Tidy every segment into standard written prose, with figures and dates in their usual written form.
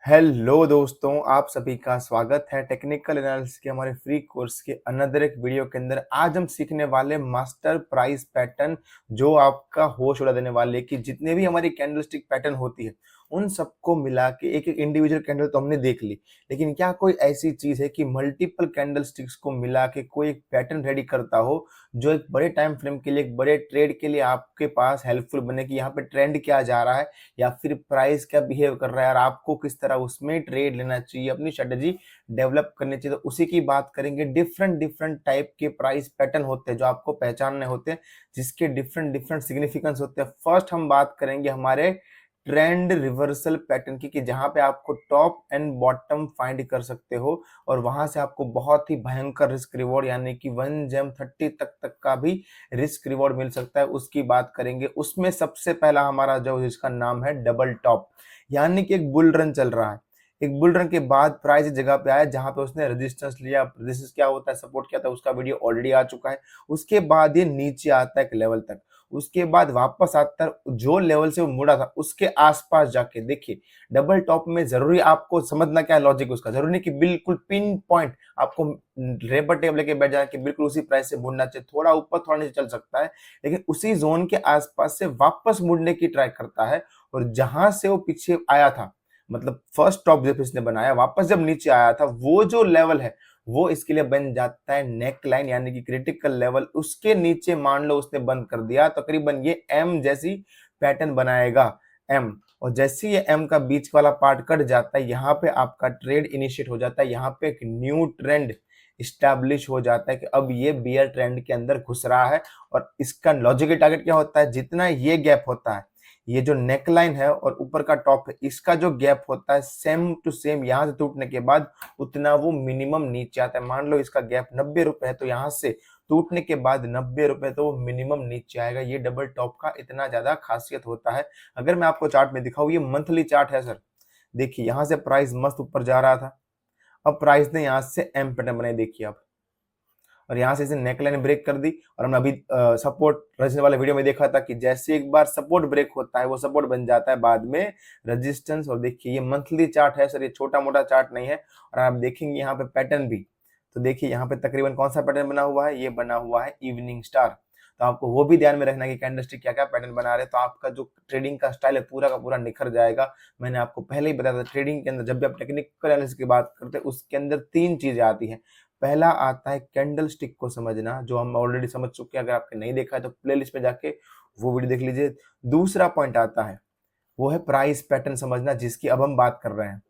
Hello दोस्तों, आप सभी का स्वागत है टेक्निकल एनालिसिस के हमारे फ्री कोर्स के अनदर एक वीडियो के अंदर। आज हम सीखने वाले मास्टर प्राइस पैटर्न, जो आपका होश उड़ा देने वाले कि जितने भी हमारी कैंडलस्टिक पैटर्न होती है उन सबको मिला के एक एक इंडिविजुअल कैंडल तो हमने देख ली, लेकिन क्या कोई ऐसी चीज है कि मल्टीपल कैंडलस्टिक्स को मिला के कोई एक पैटर्न रेडी करता हो जो एक बड़े टाइम फ्रेम के लिए, एक बड़े ट्रेड के लिए आपके पास हेल्पफुल बने कि यहाँ पे ट्रेंड क्या जा रहा है या फिर प्राइस क्या बिहेव कर रहा है और आपको किस तरह उसमें ट्रेड लेना चाहिए, अपनी स्ट्रेटजी डेवलप करनी चाहिए। तो उसी की बात करेंगे। डिफरेंट डिफरेंट टाइप के प्राइस पैटर्न होते हैं जो आपको पहचानने होते हैं, जिसके डिफरेंट डिफरेंट सिग्निफिकेंस होते हैं। फर्स्ट हम बात करेंगे हमारे ट्रेंड रिवर्सल पैटर्न की, कि जहां पे आपको टॉप एंड बॉटम फाइंड कर सकते हो और वहां से आपको बहुत ही भयंकर रिस्क रिवॉर्ड यानी कि 1 जेम 30 तक का भी रिस्क रिवॉर्ड मिल सकता है, उसकी बात करेंगे। उसमें सबसे पहला हमारा जो जिसका नाम है डबल टॉप, यानी कि एक बुल रन चल रहा है। एक बुल रन के बाद प्राइस इस जगह पे आया जहां पे उसने रेजिस्टेंस लिया। रेजिस्टेंस क्या होता है, सपोर्ट क्या था, उसका वीडियो ऑलरेडी आ चुका है। उसके बाद ये नीचे आता है एक लेवल तक, उसके बाद वापस आता है जो लेवल से वो मुड़ा था उसके आसपास जाके। देखिए, डबल टॉप में जरूरी आपको समझना क्या है लॉजिक उसका, जरूरी नहीं कि बिल्कुल पिन पॉइंट आपको रेबर टेप लेके बैठ जाए कि बिल्कुल उसी प्राइस से मुड़ना चाहिए। थोड़ा ऊपर थोड़ा नीचे चल सकता है, लेकिन उसी जोन के आसपास से वापस मुड़ने की ट्राई करता है। और जहां से वो पीछे आया था, मतलब फर्स्ट टॉप जब इसने बनाया, वापस जब नीचे आया था, वो जो लेवल है वो इसके लिए बन जाता है नेक लाइन, यानी कि क्रिटिकल लेवल। उसके नीचे मान लो उसने बंद कर दिया, तकरीबन ये एम जैसी पैटर्न बनाएगा, एम। और जैसे ये एम का बीच वाला पार्ट कट जाता है, यहाँ पे आपका ट्रेड इनिशिएट हो जाता है। यहाँ पे एक न्यू ट्रेंड स्टैब्लिश हो जाता है कि अब ये बियर ट्रेंड के अंदर घुस रहा है। और इसका लॉजिकल टारगेट क्या होता है, जितना ये गैप होता है, ये जो नेकलाइन है और ऊपर का टॉप है, इसका जो गैप होता है सेम टू सेम यहां से टूटने के बाद उतना वो मिनिमम नीचे आता है। मान लो इसका गैप 90 रुपए है, तो यहां से टूटने के बाद 90 रुपए तो वो मिनिमम नीचे आएगा। ये डबल टॉप का इतना ज्यादा खासियत होता है। अगर मैं आपको चार्ट में दिखाऊं, ये मंथली चार्ट है सर। देखिए, यहां से प्राइस मस्त ऊपर जा रहा था, अब प्राइस ने यहां से एम पैटर्न बनाई। देखिए आप, और यहाँ से इसे नेकलाइन ब्रेक कर दी। और हमने अभी सपोर्ट रेजिस्टेंस वाले वीडियो में देखा था कि जैसे एक बार सपोर्ट ब्रेक होता है, वो सपोर्ट बन जाता है बाद में रेजिस्टेंस। और देखिए, ये मंथली चार्ट है सर, ये छोटा मोटा चार्ट नहीं है। और आप देखेंगे यहाँ पे पैटर्न भी, तो देखिए यहाँ पे तकरीबन कौन सा पैटर्न बना हुआ है, ये बना हुआ है इवनिंग स्टार। तो आपको वो भी ध्यान में रखना है कि कैंडलस्टिक क्या क्या पैटर्न बना रहे हैं, तो आपका जो ट्रेडिंग का स्टाइल है पूरा का पूरा निखर जाएगा। मैंने आपको पहले ही बताया था, ट्रेडिंग के अंदर जब भी आप टेक्निकल एनालिसिस की बात करते हैं, उसके अंदर 3 चीजें आती हैं। पहला आता है कैंडल स्टिक को समझना, जो हम ऑलरेडी समझ चुके हैं। अगर आपने नहीं देखा है तो प्लेलिस्ट में जाके वो वीडियो देख लीजिए। दूसरा पॉइंट आता है, वो है प्राइस पैटर्न समझना, जिसकी अब हम बात कर रहे हैं,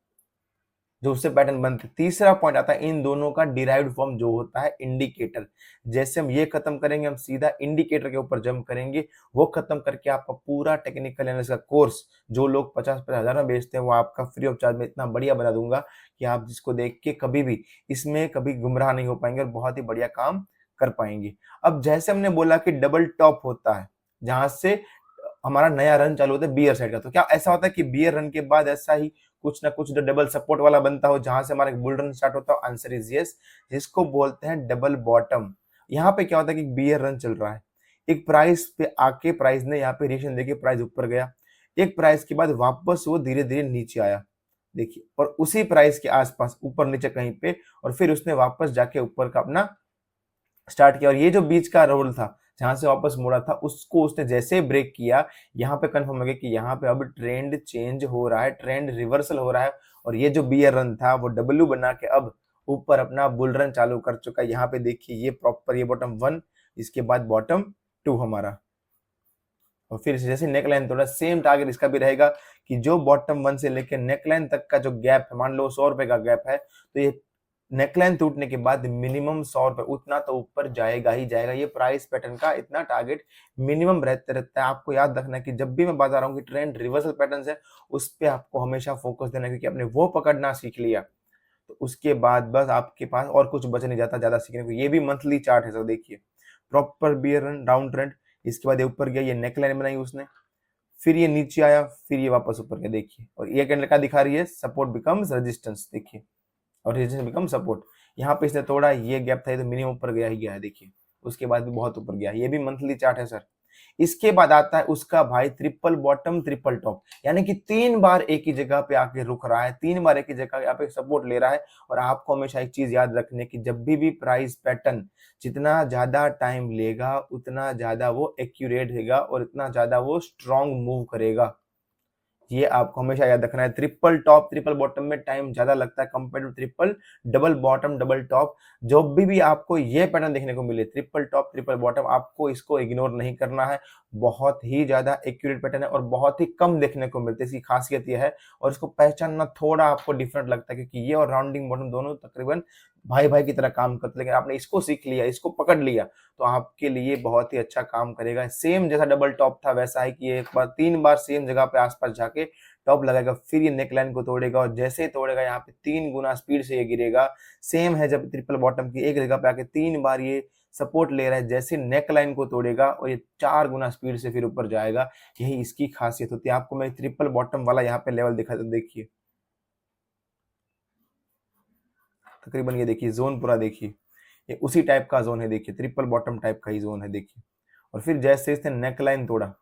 जो उससे पैटर्न बनते। तीसरा पॉइंट आता है इन दोनों का डिराइव्ड फॉर्म, जो होता है इंडिकेटर। जैसे हम ये खत्म करेंगे, हम सीधा इंडिकेटर के ऊपर जंप करेंगे। वो खत्म करके आपका पूरा टेक्निकल एनालिसिस का कोर्स, जो लोग 50-50 हजार में बेचते हैं, वो आपका फ्री ऑफ चार्ज में इतना बढ़िया बना दूंगा कि आप जिसको देख के कभी भी इसमें कभी गुमराह नहीं हो पाएंगे और बहुत ही बढ़िया काम कर पाएंगे। अब जैसे हमने बोला कि डबल टॉप होता है, जहां से हमारा नया रन चालू होता है बियर साइड का, तो क्या ऐसा होता है कि बियर रन के बाद ऐसा ही कुछ ना कुछ डबल सपोर्ट वाला बनता हो जहां से हमारा बुल रन स्टार्ट होता हो? आंसर इज यस, जिसको बोलते हैं डबल बॉटम। यहाँ पे क्या होता है कि बियर रन चल रहा है, एक प्राइस पे आके प्राइस ने यहाँ पे रिएक्शन देके प्राइस ऊपर गया, एक प्राइस के बाद वापस वो धीरे धीरे नीचे आया। देखिए, और उसी प्राइस के आसपास ऊपर नीचे कहीं पे, और फिर उसने वापस जाके ऊपर का अपना स्टार्ट किया। और ये जो बीच का रोल था जहां से वापस मुड़ा था, उसको उसने जैसे ब्रेक किया, यहाँ पे कंफर्म हो गया कि यहाँ पे अब ट्रेंड चेंज हो रहा है, ट्रेंड रिवर्सल हो रहा है। और ये जो बियर रन था वो डब्ल्यू बना के अब ऊपर अपना बुल रन चालू कर चुका है। यहाँ पे देखिए, ये प्रॉपर ये बॉटम 1, इसके बाद बॉटम 2 हमारा। और फिर जैसे नेकलाइन तोड़ा, सेम टारगेट इसका भी रहेगा कि जो बॉटम 1 से लेकर नेकलाइन तक का जो गैप है, मान लो 100 रुपए का गैप है, तो ये नेकलाइन टूटने के बाद मिनिमम 100 रुपए उतना तो ऊपर जाएगा ही जाएगा। ये प्राइस पैटर्न का इतना टारगेट मिनिमम रहता रहता है। आपको याद रखना है कि जब भी मैं बता रहा हूँ कि ट्रेंड रिवर्सल पैटर्न है, उस पर आपको हमेशा फोकस देना है, क्योंकि आपने वो पकड़ना सीख लिया तो उसके बाद बस आपके पास और कुछ बच नहीं जाता ज्यादा सीखने को। ये भी मंथली चार्ट है सर, देखिए proper bear run down trend, इसके बाद ये ऊपर गया, ये नेकलाइन बनाई उसने, फिर ये नीचे आया, फिर ये वापस ऊपर गया। देखिए, और ये कैंडल क्या दिखा रही है, सपोर्ट बिकम्स रेजिस्टेंस। देखिए, और रेजिस्टेंस बिकम सपोर्ट। यहाँ पे इसने तोड़ा, ये गैप था, ये तो मिनिमम ऊपर गया ही गया है। देखिए, उसके बाद भी बहुत ऊपर गया। ये भी मंथली चार्ट है सर। इसके बाद आता है उसका भाई ट्रिपल बॉटम ट्रिपल टॉप, यानी कि 3 बार एक ही जगह पे आके रुक रहा है, 3 बार एक ही जगह यहाँ पे सपोर्ट ले रहा है। और आपको हमेशा एक चीज याद रखनी है कि जब भी प्राइस पैटर्न जितना ज्यादा टाइम लेगा उतना ज्यादा वो एक्यूरेट रहेगा और इतना ज्यादा वो स्ट्रॉन्ग मूव करेगा। ये आपको हमेशा याद रखना है। ट्रिपल टॉप ट्रिपल बॉटम में टाइम ज्यादा लगता है compare to triple double bottom double top. जब भी आपको ये पैटर्न देखने को मिले ट्रिपल टॉप ट्रिपल बॉटम, आपको इसको इग्नोर नहीं करना है। बहुत ही ज्यादा एक्यूरेट पैटर्न है और बहुत ही कम देखने को मिलते हैं, इसकी खासियत यह है। और इसको पहचानना थोड़ा आपको डिफरेंट लगता है क्योंकि ये और राउंडिंग बॉटम दोनों तकरीबन भाई भाई की तरह काम करते हैं, लेकिन आपने इसको सीख लिया, इसको पकड़ लिया तो आपके लिए बहुत ही अच्छा काम करेगा। सेम जैसा डबल टॉप था वैसा है कि ये एक बार 3 बार सेम जगह पे आसपास जाके टॉप लगाएगा, फिर ये नेकलाइन को तोड़ेगा और जैसे ही तोड़ेगा यहाँ पे 3 गुना स्पीड से ये गिरेगा। सेम है जब ट्रिपल बॉटम की एक जगह पे आके 3 बार ये सपोर्ट ले रहा है, जैसे नेकलाइन को तोड़ेगा और ये 4 गुना स्पीड से फिर ऊपर जाएगा। यही इसकी खासियत होती है। आपको मैं ट्रिपल बॉटम वाला यहाँ पे लेवल दिखा देखिए, तकरीबन ये देखिए जोन पूरा देखिए, ये उसी टाइप का जोन है, देखिए ट्रिपल बॉटम टाइप का ही जोन है देखिए। और फिर जैसे इसने नेकलाइन तोड़ा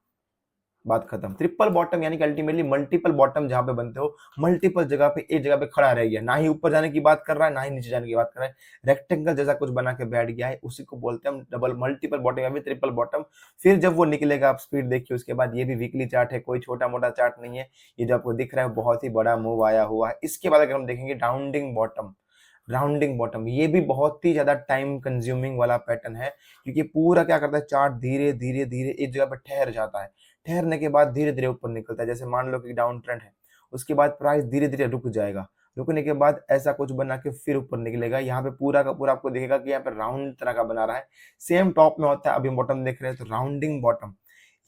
बात खत्म। ट्रिपल बॉटम यानी कि अल्टीमेटली मल्टीपल बॉटम जहां पे बनते हो, मल्टीपल जगह पे एक जगह पे खड़ा रह गया, ना ही ऊपर जाने की बात कर रहा है ना ही नीचे जाने की बात कर रहा है, रेक्टेंगल जैसा कुछ बना के बैठ गया है, उसी को बोलते हैं हम डबल मल्टीपल बॉटम या फिर ट्रिपल बॉटम। फिर जब वो निकलेगा आप स्पीड देखिए उसके बाद। ये भी वीकली चार्ट है, कोई छोटा मोटा चार्ट नहीं है, ये जो आपको दिख रहा है बहुत ही बड़ा मूव आया हुआ है। इसके बाद अगर हम देखेंगे राउंडिंग बॉटम, राउंडिंग बॉटम ये भी बहुत ही ज्यादा टाइम कंज्यूमिंग वाला पैटर्न है क्योंकि पूरा क्या करता है, चार्ट धीरे धीरे धीरे एक जगह पर ठहर जाता है, ठहरने के बाद धीरे धीरे ऊपर निकलता है। जैसे मान लो कि डाउन ट्रेंड है, उसके बाद प्राइस धीरे धीरे रुक जाएगा, रुकने के बाद ऐसा कुछ बना के फिर ऊपर निकलेगा। यहाँ पे पूरा का पूरा आपको दिखेगा कि यहाँ पे राउंड तरह का बना रहा है। सेम टॉप में होता है, अभी बॉटम देख रहे हैं तो राउंडिंग बॉटम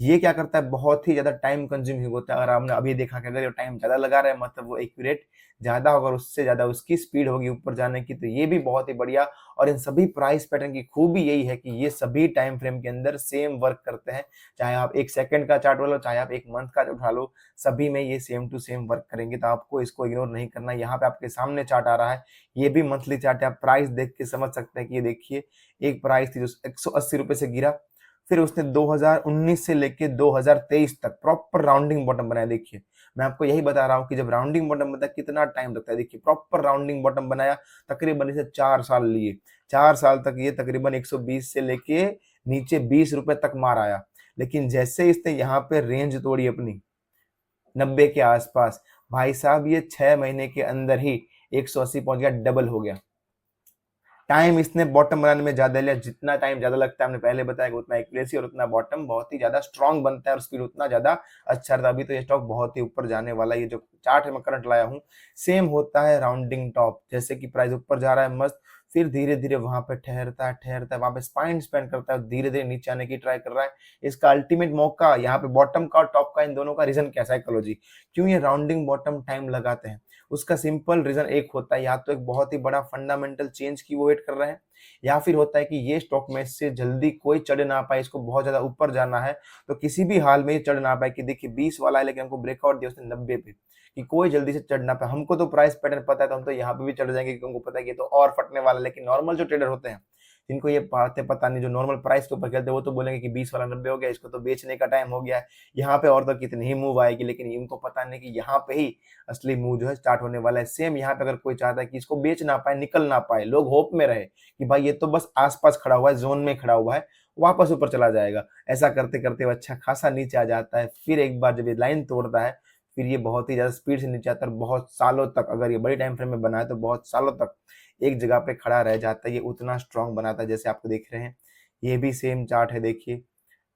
ये क्या करता है, बहुत ही ज्यादा टाइम कंज्यूमिंग होता है। अगर आपने अभी देखा कि अगर ये टाइम ज्यादा लगा रहा है मतलब वो एक्यूरेट ज्यादा होगा, उससे ज्यादा उसकी स्पीड होगी ऊपर जाने की, तो ये भी बहुत ही बढ़िया। और इन सभी प्राइस पैटर्न की खूबी यही है कि ये सभी टाइम फ्रेम के अंदर सेम वर्क करते हैं। चाहे आप 1 सेकंड का चार्ट लो, चाहे आप 1 मंथ का उठा लो, सभी में ये सेम टू सेम वर्क करेंगे। तो आपको इसको इग्नोर नहीं करना। यहाँ पे आपके सामने चार्ट आ रहा है, ये भी मंथली चार्ट है, आप प्राइस देख के समझ सकते हैं कि ये देखिए एक प्राइस थी जो 180 रुपए से गिरा, फिर उसने 2019 से लेके 2023 तक प्रॉपर राउंडिंग बॉटम बनाया। देखिए मैं आपको यही बता रहा हूँ कि जब राउंडिंग बॉटम बनता है कितना टाइम लगता है। देखिए प्रॉपर राउंडिंग बॉटम बनाया, तकरीबन इसे 4 साल लिए, 4 साल तक ये तकरीबन 120 से लेके नीचे 20 रुपए तक मार आया। लेकिन जैसे इसने यहाँ पे रेंज तोड़ी अपनी 90 के आसपास, भाई साहब ये 6 महीने के अंदर ही 180 पहुंच गया, डबल हो गया। टाइम इसने बॉटम बनाने में ज्यादा लिया, जितना टाइम ज्यादा लगता है हमने पहले बताया कि उतना एक्यूरेसी और उतना बॉटम बहुत ही ज्यादा स्ट्रांग बनता है और स्पीड उतना ज्यादा अच्छा रहता है। अभी तो ये स्टॉक बहुत ही ऊपर जाने वाला है। ये जो चार्ट है मैं करंट लाया हूँ, सेम होता है राउंडिंग टॉप, जैसे कि प्राइस ऊपर जा रहा है मस्त, फिर धीरे धीरे वहां पे ठहरता है वहां पे स्पाइन स्पेंड करता है, धीरे धीरे नीचे आने की ट्राई कर रहा है। इसका अल्टीमेट मौका यहाँ पे बॉटम का और टॉप का, इन दोनों का रीजन क्या, साइकोलॉजी क्यों ये राउंडिंग बॉटम टाइम लगाते हैं, उसका सिंपल रीजन एक होता है, या तो एक बहुत ही बड़ा फंडामेंटल चेंज की वो वेट कर रहे हैं, या फिर होता है कि ये स्टॉक में इससे जल्दी कोई चढ़ ना पाए, इसको बहुत ज्यादा ऊपर जाना है तो किसी भी हाल में ये चढ़ ना पाए। कि देखिए 20 वाला है लेकिन हमको ब्रेकआउट दिया उसने 90 पे, कि कोई जल्दी से चढ़ ना पाए। हमको तो प्राइस पैटर्न पता है तो हम तो यहाँ पे भी चढ़ जाएंगे क्योंकि हमको पता है कि ये तो और फटने वाला है। लेकिन नॉर्मल जो ट्रेडर होते हैं जिनको ये बातें पता नहीं, जो नॉर्मल प्राइस के ऊपर खेलते हैं, वो तो बोलेंगे कि 20 वाला 90 हो गया, इसको तो बेचने का टाइम हो गया है, यहाँ पे और तो कितनी ही मूव आएगी। लेकिन इनको पता नहीं कि यहाँ पे ही असली मूव जो है स्टार्ट होने वाला है। सेम यहाँ पे अगर कोई चाहता है कि इसको बेच ना पाए, निकल ना पाए, लोग होप में रहे कि भाई ये तो बस आसपास खड़ा हुआ है, जोन में खड़ा हुआ है, वापस ऊपर चला जाएगा, ऐसा करते करते वो अच्छा खासा नीचे आ जाता है। फिर एक बार जब ये लाइन तोड़ता है फिर ये बहुत ही ज्यादा स्पीड से नीचे आता है, बहुत सालों तक, अगर ये बड़ी टाइम फ्रेम में बना है तो बहुत सालों तक एक जगह पे खड़ा रह जाता है। ये उतना स्ट्रांग बनाता है जैसे आपको देख रहे हैं। ये भी सेम चार्ट है, देखिए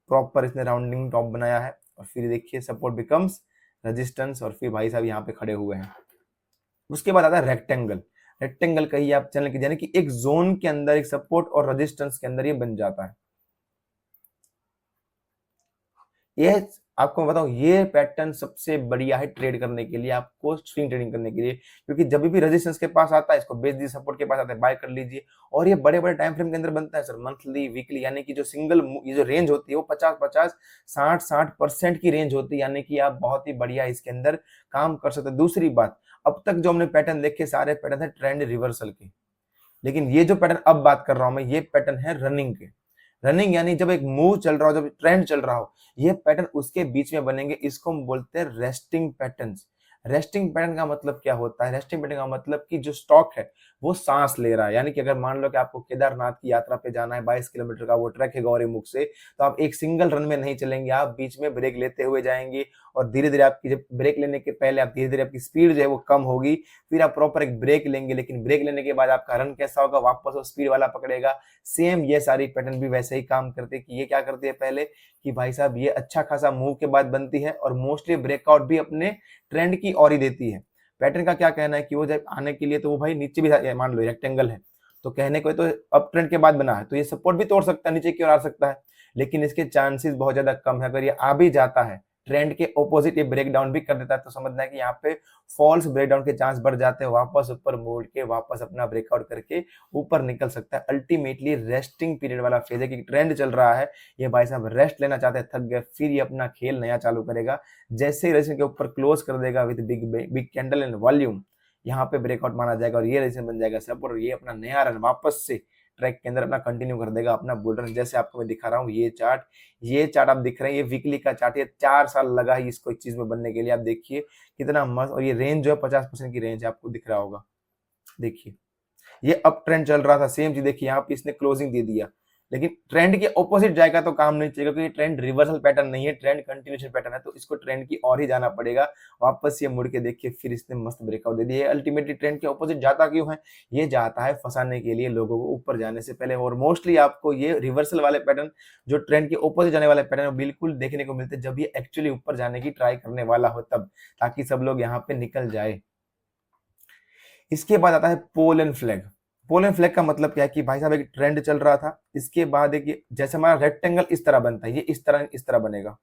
प्रॉपर इसने राउंडिंग टॉप बनाया है और फिर देखिए सपोर्ट बिकम्स रेजिस्टेंस और फिर भाई साहब यहाँ पे खड़े हुए हैं। उसके बाद आता है रेक्टेंगल। रेक्टेंगल कहिए आप चैनल की, यानी कि एक जोन के अंदर एक सपोर्ट और रेजिस्टेंस के अंदर ये बन जाता है। ये आपको मैं बताऊं, ये पैटर्न सबसे बढ़िया है ट्रेड करने के लिए, आपको स्विंग ट्रेडिंग करने के लिए, क्योंकि जब भी रेजिस्टेंस के पास आता है इसको बेच दीजिए, सपोर्ट के पास आता है बाय कर लीजिए। और ये बड़े बड़े टाइम फ्रेम के अंदर बनता है सर, मंथली वीकली, यानी कि जो सिंगल ये जो रेंज होती है वो 50-50 60-60% की रेंज होती है, यानी कि आप बहुत ही बढ़िया इसके अंदर काम कर सकते हैं। दूसरी बात, अब तक जो हमने पैटर्न देखे सारे पैटर्न है ट्रेंड रिवर्सल के, लेकिन ये जो पैटर्न अब बात कर रहा हूं मैं, ये पैटर्न है रनिंग के। रनिंग यानी जब एक मूव चल रहा हो, जब ट्रेंड चल रहा हो, ये पैटर्न उसके बीच में बनेंगे, इसको हम बोलते हैं रेस्टिंग पैटर्न्स। रेस्टिंग पैटर्न का मतलब क्या होता है? रेस्टिंग पैटर्न का मतलब कि जो स्टॉक है वो सांस ले रहा है, यानी कि अगर मान लो कि आपको केदारनाथ की यात्रा पे जाना है, 22 किलोमीटर का वो ट्रैक है गौरीमुख से, तो आप एक सिंगल रन में नहीं चलेंगे, आप बीच में ब्रेक लेते हुए जाएंगे और धीरे धीरे आपकी, जब ब्रेक लेने के पहले आप धीरे धीरे आपकी स्पीड जो है वो कम होगी, फिर आप प्रॉपर एक ब्रेक लेंगे, लेकिन ब्रेक लेने के बाद आपका रन कैसा होगा? वापस वो स्पीड वाला पकड़ेगा। सेम ये सारी पैटर्न भी वैसे ही काम करते हैं कि ये क्या करती है पहले कि भाई साहब ये अच्छा खासा मूव के बाद बनती है और मोस्टली ब्रेकआउट भी अपने ट्रेंड की ओर ही देती है। पैटर्न का क्या कहना है कि वो जब आने के लिए तो वो भाई नीचे भी, मान लो रेक्टेंगल है तो कहने को तो अप ट्रेंड के बाद बना है, तो ये सपोर्ट भी तोड़ सकता है, नीचे की ओर आ सकता है, लेकिन इसके चांसेस बहुत ज्यादा कम है। अगर ये आ भी जाता है ट्रेंड के ऑपोजिट, ये ब्रेक डाउन भी कर देता है, तो समझना है कि यहाँ पे फॉल्स ब्रेक डाउन के चांस बढ़ जाते हैं, वापस ऊपर मोड़ के वापस अपना ब्रेकआउट करके ऊपर निकल सकता है। अल्टीमेटली रेस्टिंग पीरियड वाला फेज है कि ट्रेंड चल रहा है, ये भाई साहब रेस्ट लेना चाहते हैं, थक गए, फिर ये अपना खेल नया चालू करेगा। जैसे ही रेजिस्टेंस के ऊपर क्लोज कर देगा with big big candle and volume, यहाँ पे ब्रेकआउट माना जाएगा और ये रेजिस्टेंस बन जाएगा सपोर्ट, और ये अपना नया रन वापस से ट्रैक के अंदर अपना कंटिन्यू कर देगा अपना बुल रन। जैसे आपको मैं दिखा रहा हूँ ये चार्ट आप दिख रहे हैं, ये वीकली का चार्ट, ये 4 साल लगा है इसको इस चीज में बनने के लिए। आप देखिए कितना मस्त, और ये रेंज जो है 50% की रेंज है, आपको दिख रहा होगा। देखिए ये अप ट्रेंड चल रहा था, सेम चीज देखिए यहाँ पे इसने क्लोजिंग दे दिया, लेकिन ट्रेंड के ऑपोजिट जाएगा तो काम नहीं चलेगा, क्योंकि ट्रेंड रिवर्सल पैटर्न नहीं है, ट्रेंड कंटिन्यूएशन पैटर्न है, तो इसको ट्रेंड की ओर ही जाना पड़ेगा। वापस ये मुड़ के देखिए, फिर इसने मस्त ब्रेकआउट दे दिया। अल्टीमेटली ट्रेंड के ऑपोजिट जाता क्यों है? ये जाता है फंसाने के लिए लोगों को ऊपर जाने से पहले, और मोस्टली आपको ये रिवर्सल वाले पैटर्न, जो ट्रेंड के ऑपोजिट जाने वाले पैटर्न, बिल्कुल देखने को मिलते हैं जब ये एक्चुअली ऊपर जाने की ट्राई करने वाला हो तब, ताकि सब लोग यहाँ पे निकल जाए। इसके बाद आता है pole and flag. Pole and flag का मतलब क्या है कि भाई साहब एक ट्रेंड चल रहा था, इसके बाद एक जैसे हमारा रेक्टेंगल इस तरह बनता है, ये इस तरह बनेगा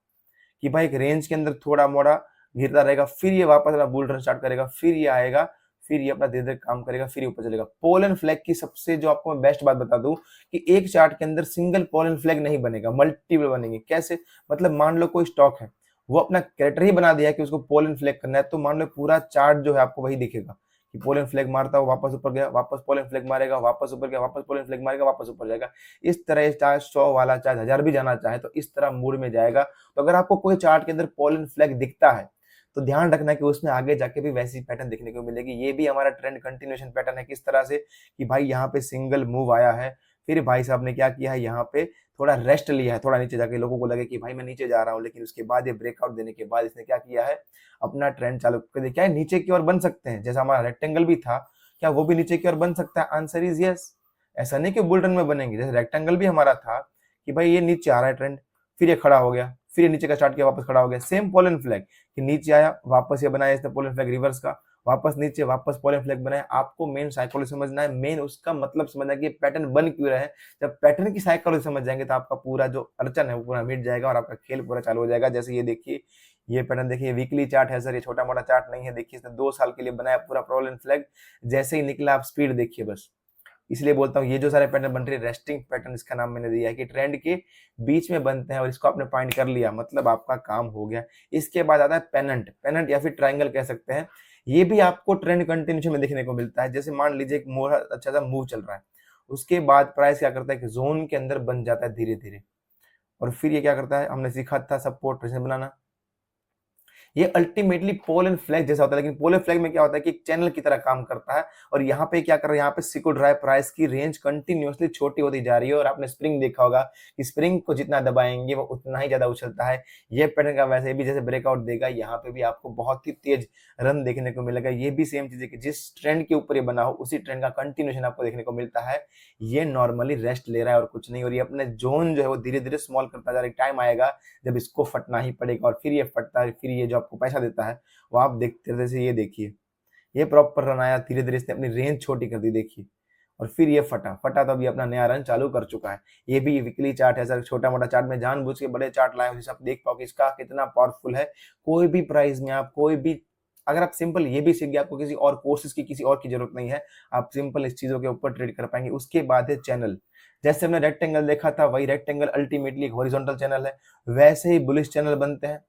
कि भाई एक रेंज के अंदर थोड़ा मोड़ा गिरता रहेगा, फिर ये वापस अपना बुल रन स्टार्ट करेगा, फिर ये आएगा, फिर ये अपना धीरे धीरे काम करेगा, फिर ये ऊपर चलेगा। पोल एंड फ्लैग की सबसे जो आपको मैं बेस्ट बात बता दूं कि एक चार्ट के अंदर सिंगल पोल एंड फ्लैग नहीं बनेगा, मल्टीपल बनेंगे। कैसे? मतलब मान लो कोई स्टॉक है, वो अपना कैरेक्टर ही बना दिया है कि उसको पोल एंड फ्लैग करना है, तो मान लो पूरा चार्ट जो है आपको वही दिखेगा कि पोल एंड फ्लैग मारता हो, वापस ऊपर गया, वापस पोल एंड फ्लैग मारेगा, वापस ऊपर गया, वापस पोल एंड फ्लैग मारेगा, वापस ऊपर जाएगा। इस तरह चाहे 100 वाला चाहे 1000 भी जाना चाहे तो इस तरह मूड में जाएगा। तो अगर आपको कोई चार्ट के अंदर पोल एंड फ्लैग दिखता है तो ध्यान रखना कि उसमें आगे जाके भी वैसी पैटर्न देखने को मिलेगी। ये भी हमारा ट्रेंड कंटिन्यूएशन पैटर्न है, किस तरह से कि भाई यहाँ पे सिंगल मूव आया है, फिर भाई साहब ने क्या किया है, यहाँ पे थोड़ा रेस्ट लिया है, थोड़ा नीचे जाके लोगों को लगे कि भाई मैं नीचे जा रहा हूँ, लेकिन उसके बाद ये ब्रेकआउट देने के बाद इसने क्या किया है, अपना ट्रेंड चालू कर दिया। क्या है, नीचे की ओर बन सकते हैं, जैसा हमारा रेक्टेंगल भी था, क्या वो भी नीचे की ओर बन सकता है? Answer is yes. ऐसा नहीं कि बुल रन में बनेंगे, जैसे रेक्टेंगल भी हमारा था कि भाई ये नीचे आ रहा है ट्रेंड, फिर ये खड़ा हो गया, फिर ये नीचे का स्टार्ट किया, वापस खड़ा हो गया। सेम पोल एंड फ्लैग कि नीचे आया, वापस ये बनाया इसने पोल एंड फ्लैग रिवर्स का, वापस नीचे, वापस पोल एंड फ्लैग बनाया। आपको मेन साइकोलॉजी समझना है, मेन उसका मतलब समझना है कि पैटर्न बन क्यों रहा है। जब पैटर्न की साइकोलॉजी समझ जाएंगे तो आपका पूरा जो अड़चन है वो पूरा मिट जाएगा और आपका खेल पूरा चालू हो जाएगा। जैसे ये देखिए, ये पैटर्न देखिए, वीकली चार्ट है सर, ये छोटा मोटा चार्ट नहीं है। देखिए इसने 2 साल के लिए बनाया पूरा पोल एंड फ्लैग, जैसे ही निकला आप स्पीड देखिए बस। इसलिए बोलता हूँ ये जो सारे पैटर्न बन रहे हैं, रेस्टिंग पैटर्न इसका नाम मैंने दिया है कि ट्रेंड के बीच में बनते हैं, और इसको आपने फाइंड कर लिया मतलब आपका काम हो गया। इसके बाद आता है पेनेंट, पेनेंट या फिर ट्रायंगल कह सकते हैं। ये भी आपको ट्रेंड कंटिन्यूएशन में देखने को मिलता है। जैसे मान लीजिए एक मोड़ा अच्छा सा मूव चल रहा है, उसके बाद प्राइस क्या करता है कि जोन के अंदर बन जाता है धीरे धीरे, और फिर ये क्या करता है, हमने सीखा था सपोर्ट रेजिस्टेंस बनाना। ये अल्टीमेटली पोल एंड फ्लैग जैसा होता है, लेकिन पोल एंड फ्लैग में क्या होता है कि एक चैनल की तरह काम करता है। और यहाँ पे क्या कर रहा है, यहाँ पे सिको ड्राइव प्राइस की रेंज कंटिन्यूअसली छोटी होती जा रही है, और आपने स्प्रिंग देखा होगा कि स्प्रिंग को जितना दबाएंगे वो उतना ही ज्यादा उछलता है। ये पैटर्न का वैसे भी जैसे ब्रेकआउट देगा, यहाँ पे भी आपको बहुत ही तेज रन देखने को मिलेगा। ये भी सेम चीज है कि जिस ट्रेंड के ऊपर ये बना हो उसी ट्रेंड का कंटिन्यूएशन आपको देखने को मिलता है। ये नॉर्मली रेस्ट ले रहा है और कुछ नहीं, और ये अपने जोन जो है वो धीरे धीरे स्मॉल करता जा रहा है। टाइम आएगा जब इसको फटना ही पड़ेगा, और फिर ये फटता है, फिर ये जो आपको पैसा देता है वो आप देखते रहते। जैसे ये देखिए, ये प्रॉपर रन आया, धीरे धीरे इसने अपनी रेंज छोटी कर दी देखिए, और फिर ये फटा फटा तो अभी अपना नया रन चालू कर चुका है। ये भी वीकली चार्ट है सर, छोटा मोटा चार्ट में जानबूझ के बड़े चार्ट लाए, जिससे आप देख पाओ कि इसका कितना पावरफुल है। कोई भी प्राइस में आप कोई भी, अगर आप सिंपल ये भी सीख गए, आपको किसी और कोर्सेज की किसी और की जरूरत नहीं है, आप सिंपल इस चीजों के ऊपर ट्रेड कर पाएंगे। उसके बाद है चैनल। जैसे हमने रेक्टेंगल देखा था, वही रेक्टेंगल अल्टीमेटली एक हॉरिजॉन्टल चैनल है, वैसे ही बुलिश चैनल बनते हैं।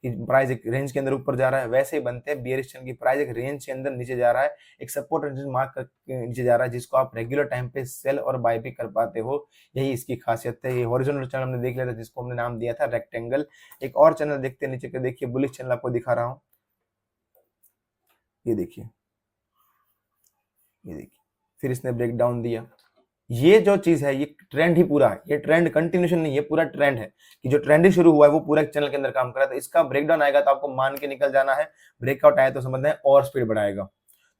कि प्राइस एक रेंज के अंदर ऊपर जा रहा है, वैसे ही बनते हैं बियरिश चैनल की प्राइस एक रेंज के अंदर नीचे जा रहा है, एक सपोर्ट रेजिस्टेंस मार्क करके नीचे जा रहा है, जिसको आप रेगुलर टाइम पे सेल और बाय भी कर पाते हो। यही इसकी खासियत है। ये हॉरिजॉन्टल चैनल हमने देख लिया था, जिसको हमने नाम दिया था रेक्टेंगल। एक और चैनल देखते हैं नीचे के, देखिए बुलिश चैनल आपको दिखा रहा हूँ, ये देखिए, ये देखिए, फिर इसने ब्रेक डाउन दिया। ये जो चीज है, ये ट्रेंड ही पूरा है, ये ट्रेंड कंटिन्यूशन नहीं, ये पूरा ट्रेंड है कि जो ट्रेंड ही शुरू हुआ है वो पूरा चैनल के अंदर काम कर रहा है। तो इसका ब्रेकडाउन आएगा तो आपको मान के निकल जाना है, ब्रेकआउट आया तो समझना है और स्पीड बढ़ाएगा।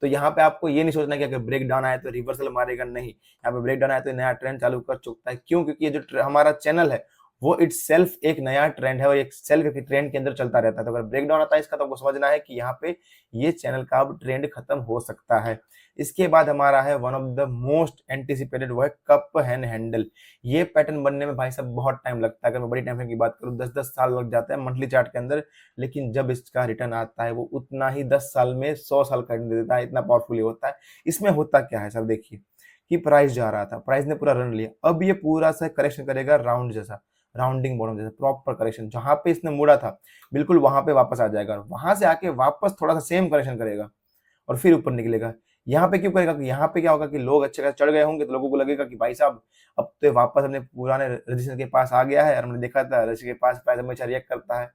तो यहाँ पे आपको ये नहीं सोचना कि अगर ब्रेक डाउन आया तो रिवर्सल मारेगा, नहीं, यहाँ पे ब्रेक डाउन आया तो नया ट्रेंड चालू कर चुकता है। क्यों? क्योंकि ये जो हमारा चैनल है वो इट सेल्फ एक नया ट्रेंड है और एक सेल्फ एक ट्रेंड के अंदर चलता रहता है। तो अगर ब्रेक डाउन आता है इसका, तो आपको समझना है कि यहाँ पे ये चैनल का अब ट्रेंड खत्म हो सकता है। इसके बाद हमारा है one of the most anticipated, वो है कप हैंड हैंडल। ये पैटर्न बनने में भाई साहब बहुत टाइम लगता है। अगर मैं बड़ी टाइम फ्रेम की बात करूँ 10-10 साल लग जाता है मंथली चार्ट के अंदर, लेकिन जब इसका रिटर्न आता है वो उतना ही 10 साल में 100 साल का रिटर्न देता है, इतना पावरफुल होता है। इसमें होता क्या है सर, देखिए कि प्राइस जा रहा था, प्राइस ने पूरा रन लिया, अब ये पूरा सा करेक्शन करेगा राउंड जैसा, राउंडिंग बॉटम जैसा, प्रॉपर करेक्शन, जहां पे इसने मुड़ा था बिल्कुल वहां पे वापस आ जाएगा, वहां से आके वापस थोड़ा सा सेम करेक्शन करेगा और फिर ऊपर निकलेगा। यहाँ पे क्यों करेगा? यहाँ पे क्या होगा कि लोग अच्छे खासे चढ़ गए होंगे, तो लोगों को लगेगा कि भाई साहब अब तो वापस अपने पुराने रजिस्टर के पास आ गया है, और हमने देखा था रजिस्टर के पास प्राइस हमेशा रिएक्ट करता है,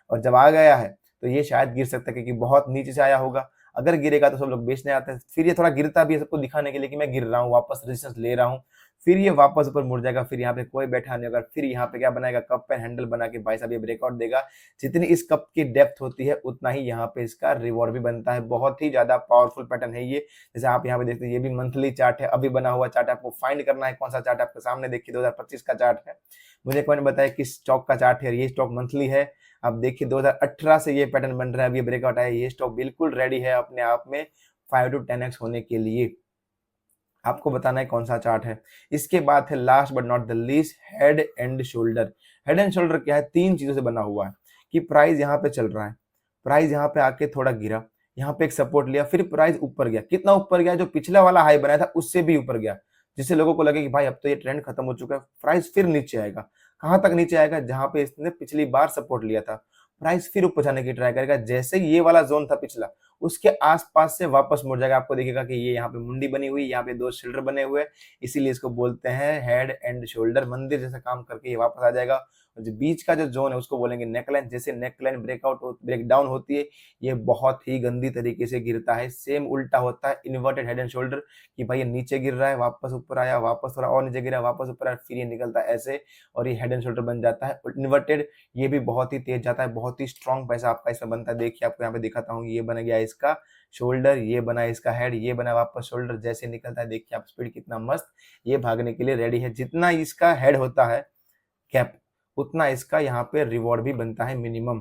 और जब आ गया है तो ये शायद गिर सकता है, क्योंकि बहुत नीचे से आया होगा। अगर गिरेगा तो सब लोग बेचने आते हैं, फिर ये थोड़ा गिरता भी है सबको दिखाने के लिए कि मैं गिर रहा हूँ, वापस रेजिस्टेंस ले रहा हूँ, फिर ये वापस ऊपर मुड़ जाएगा, फिर यहाँ पे कोई बैठा नहीं होगा, फिर यहाँ पे क्या बनाएगा, कप एंड हैंडल बना के भाई साहब ये ब्रेकआउट देगा। जितनी इस कप की डेप्थ होती है उतना ही यहाँ पे इसका रिवॉर्ड भी बनता है। बहुत ही ज्यादा पावरफुल पैटर्न है ये। जैसे आप यहाँ पे देखते हैं, ये भी मंथली चार्ट है, अभी बना हुआ चार्ट, आपको फाइंड करना है कौन सा चार्ट आपके सामने। देखिए 2025 का चार्ट है, मुझे कोई ने बताया किस स्टॉक का चार्ट है, ये स्टॉक मंथली है। आप देखिए 2018 से ये पैटर्न बन रहा है, अभी ब्रेकआउट आया, ये स्टॉक बिल्कुल रेडी है अपने आप में 5 to 10x होने के लिए। आपको बताना है कौन सा चार्ट है। इसके बाद है last but not the least, head and shoulder. Head and shoulder क्या है? 3 चीजों से बना हुआ है कि प्राइस यहाँ पे चल रहा है, प्राइस यहाँ पे आके थोड़ा गिरा, यहाँ पे एक सपोर्ट लिया, फिर प्राइस ऊपर गया। कितना ऊपर गया? जो पिछला वाला हाई बनाया था उससे भी ऊपर गया, जिससे लोगों को लगे कि भाई अब तो ये ट्रेंड खत्म हो चुका है, प्राइस फिर नीचे आएगा। कहां तक नीचे आएगा? जहां पे इसने पिछली बार सपोर्ट लिया था, प्राइस फिर ऊपर जाने की ट्राई करेगा। जैसे ये वाला जोन था पिछला, उसके आसपास से वापस मुड़ जाएगा। आपको दिखेगा कि ये यहाँ पे मुंडी बनी हुई, यहाँ पे 2 शोल्डर बने हुए, इसीलिए इसको बोलते हैं हेड एंड शोल्डर। मंदिर जैसा काम करके ये वापस आ जाएगा। जो बीच का जो जोन है उसको बोलेंगे नेकलाइन। जैसे नेकलाइन ब्रेक डाउन होती है, ये बहुत ही गंदी तरीके से गिरता है। सेम उल्टा होता है इन्वर्टेड हेड एंड शोल्डर, कि भाई ये नीचे गिर रहा है, वापस ऊपर आया, वापस थोड़ा और नीचे गिरा, वापस ऊपर आया, फिर ये निकलता है ऐसे, और ये हेड एंड शोल्डर बन जाता है। इन्वर्टेड ये भी बहुत ही तेज जाता है, बहुत ही स्ट्रॉन्ग पैसा आपका इसमें बनता है। देखिए आपको यहाँ पे दिखाता हूँ, ये बन गया इसका शोल्डर, ये बना इसका हेड, ये बना वापस शोल्डर, जैसे निकलता है देखिए आप स्पीड कितना मस्त, ये भागने के लिए रेडी है। जितना इसका हेड होता है कैप, उतना इसका यहाँ पे रिवॉर्ड भी बनता है मिनिमम।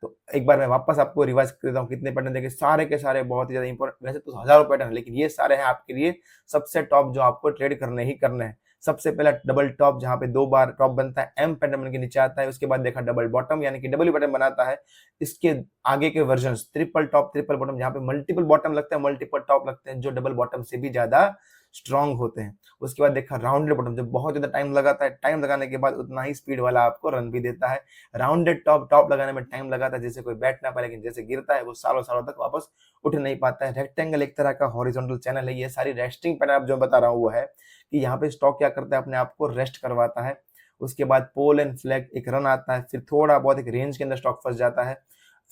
तो एक बार मैं वापस आपको रिवाइज कर देता हूँ कितने पैटर्न देखे, सारे के सारे बहुत ही ज्यादा इंपॉर्टेंट, वैसे तो हजारों पैटर्न है, लेकिन ये सारे हैं आपके लिए सबसे टॉप जो आपको ट्रेड करने ही करने हैं। सबसे पहला डबल टॉप, जहां पे 2 बार टॉप बनता है, एम पैटर्न बन के नीचे आता है। उसके बाद देखा डबल बॉटम, यानी कि डब्ल्यू पैटर्न बनाता है। इसके आगे के version triple top triple bottom, जहां पे मल्टीपल बॉटम लगते हैं, मल्टीपल टॉप लगते हैं, जो डबल बॉटम से भी ज्यादा स्ट्रांग होते हैं। उसके बाद देखा राउंडेड बॉटम, जब बहुत ज्यादा टाइम लगाता है, टाइम लगाने के बाद उतना ही स्पीड वाला आपको रन भी देता है। राउंडेड टॉप, टॉप लगाने में टाइम लगाता है, जैसे कोई बैठ ना पाए, लेकिन जैसे गिरता है वो सालों सालों तक वापस उठ नहीं पाता है। रेक्टेंगल एक तरह का हॉरिजॉन्टल चैनल है। ये सारी रेस्टिंग पैटर्न आप जो बता रहा हूँ वो है कि यहाँ पे स्टॉक क्या करता है, अपने आप को रेस्ट करवाता है। उसके बाद पोल एंड फ्लैग, एक रन आता है, फिर थोड़ा बहुत एक रेंज के अंदर स्टॉक फंस जाता है।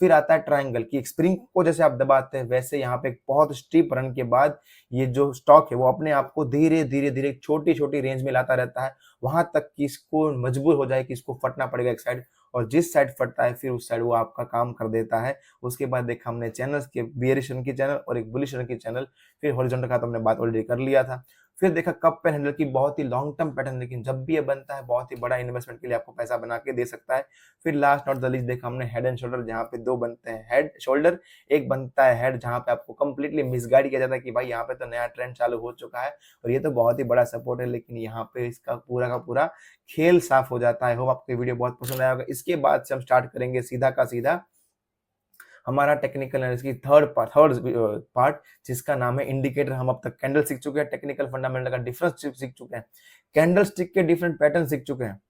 फिर आता है ट्रायंगल, की स्प्रिंग को जैसे आप दबाते हैं वैसे यहाँ पे एक बहुत स्टीप रन के बाद ये जो स्टॉक है वो अपने आप को धीरे धीरे धीरे छोटी छोटी रेंज में लाता रहता है, वहां तक कि इसको मजबूर हो जाए कि इसको फटना पड़ेगा एक साइड, और जिस साइड फटता है फिर उस साइड वो आपका काम कर देता है। उसके बाद देखा हमने चैनल्स के, बियरिश रन की चैनल और एक बुलिश रन की चैनल, फिर हॉरिजॉन्टल का तो हमने बात ऑलरेडी कर लिया था। फिर देखा कप एंड हैंडल की बहुत ही लॉन्ग टर्म पैटर्न, लेकिन जब भी ये बनता है बहुत ही बड़ा इन्वेस्टमेंट के लिए आपको पैसा बना के दे सकता है। फिर लास्ट नॉट द लीस्ट देखा हमने हेड एंड शोल्डर, जहाँ पे 2 बनते हैं हेड शोल्डर, एक बनता है हेड, जहाँ पे आपको कंप्लीटली मिसगाइड किया जाता है कि भाई यहाँ पे तो नया ट्रेंड चालू हो चुका है और ये तो बहुत ही बड़ा सपोर्ट है, लेकिन यहाँ पे इसका पूरा का पूरा खेल साफ हो जाता है। होप आपको वीडियो बहुत पसंद आया होगा। इसके बाद से हम स्टार्ट करेंगे सीधा का सीधा हमारा टेक्निकल एनालिसिस की थर्ड पार्ट, जिसका नाम है इंडिकेटर। हम अब तक कैंडल सीख चुके हैं, टेक्निकल फंडामेंटल का डिफरेंस सीख चुके हैं, कैंडल स्टिक के डिफरेंट पैटर्न सीख चुके हैं,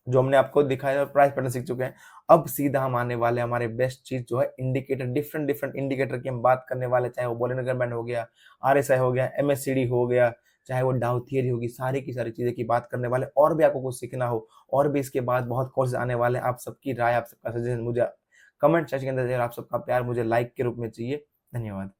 जो हमने आपको दिखाया और प्राइस पैटर्न सीख चुके हैं। अब सीधा हम आने वाले हमारे बेस्ट चीज जो है इंडिकेटर, डिफरेंट डिफरेंट इंडिकेटर की हम बात करने वाले, चाहे वो बोलिनगर बैंड हो गया, आरएसआई हो गया, एमएससीडी हो गया, चाहे वो डाउ थियरी होगी, सारी की सारी चीजें की बात करने वाले। और भी आपको कुछ सीखना हो और भी इसके बाद बहुत कोर्स आने वाले, आप सबकी राय, आप सबका सजेशन मुझे कमेंट सेक्शन के अंदर, आप सबका प्यार मुझे लाइक के रूप में चाहिए। धन्यवाद।